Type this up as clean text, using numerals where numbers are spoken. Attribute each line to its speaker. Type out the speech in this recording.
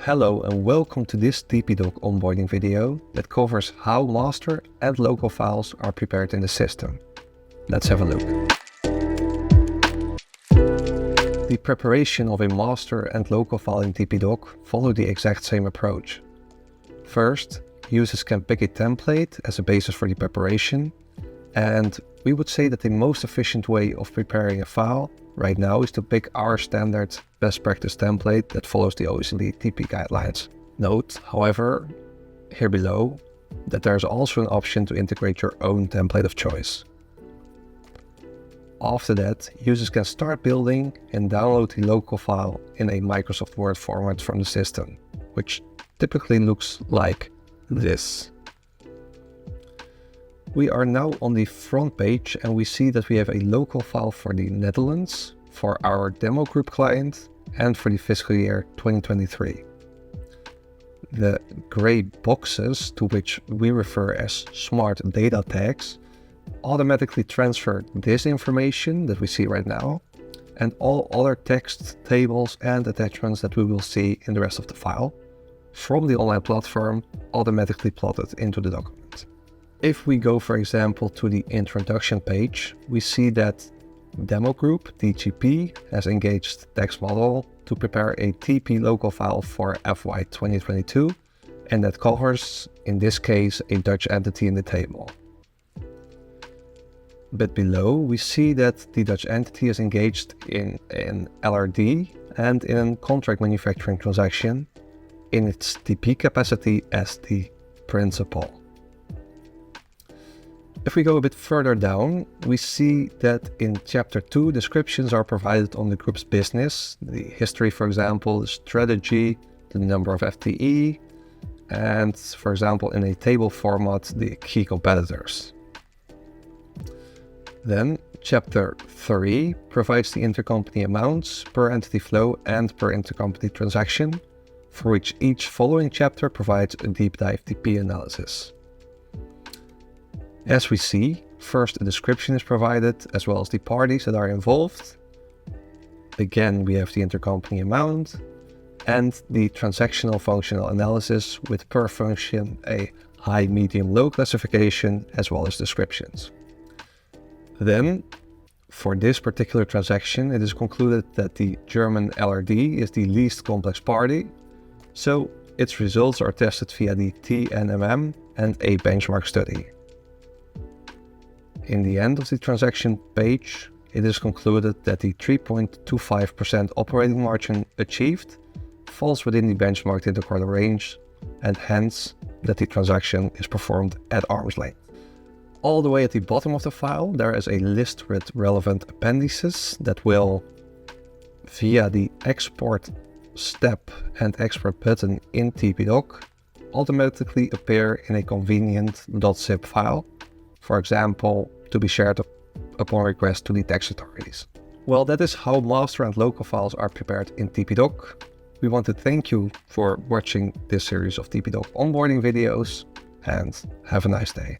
Speaker 1: Hello and welcome to this TPdoc onboarding video that covers how master and local files are prepared in the system. Let's have a look. The preparation of a master and local file in TPdoc follow the exact same approach. First, users can pick a template as a basis for the preparation, and we would say that the most efficient way of preparing a file right now is to pick our standard best practice template that follows the OECD TP guidelines. Note, however, here below, that there's also an option to integrate your own template of choice. After that, users can start building and download the local file in a Microsoft Word format from the system, which typically looks like this. We are now on the front page and we see that we have a local file for the Netherlands, for our demo group client, and for the fiscal year 2023. The gray boxes, to which we refer as smart data tags, automatically transfer this information that we see right now and all other text, tables and attachments that we will see in the rest of the file from the online platform automatically plotted into the document. If we go, for example, to the introduction page, we see that Demo Group, DGP, has engaged Text Model to prepare a TP local file for FY 2022, and that covers, in this case, a Dutch entity in the table. But below, we see that the Dutch entity is engaged in an LRD and in a contract manufacturing transaction in its TP capacity as the principal. If we go a bit further down, we see that in Chapter 2, descriptions are provided on the group's business, the history, for example, the strategy, the number of FTE, and, for example, in a table format, the key competitors. Then, Chapter 3 provides the intercompany amounts per entity flow and per intercompany transaction, for which each following chapter provides a deep dive TP analysis. As we see, first a description is provided as well as the parties that are involved. Again, we have the intercompany amount and the transactional functional analysis with per function a high, medium, low classification as well as descriptions. Then, for this particular transaction, it is concluded that the German LRD is the least complex party, so its results are tested via the TNMM and a benchmark study. In the end of the transaction page, it is concluded that the 3.25% operating margin achieved falls within the benchmarked interquarter range, and hence that the transaction is performed at arm's length. All the way at the bottom of the file, there is a list with relevant appendices that will, via the export step and export button in TPdoc, automatically appear in a convenient .zip file, for example, to be shared upon request to the tax authorities. Well, that is how master and local files are prepared in TPdoc. We want to thank you for watching this series of TPdoc onboarding videos and have a nice day.